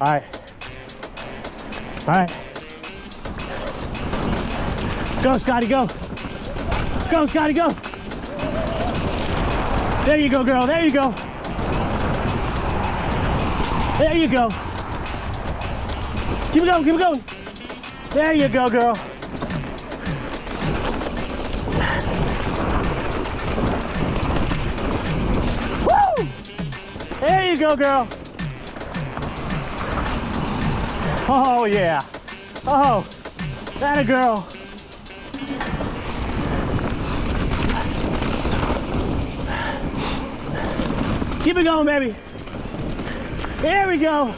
All right. All right. Go, Skaddie, go. Go, Skaddie, go. There you go, girl. There you go. There you go. Keep it going, keep it going. There you go, girl. Woo! There you go, girl. Oh, yeah. Oh, that a girl. Keep it going, baby. There we go.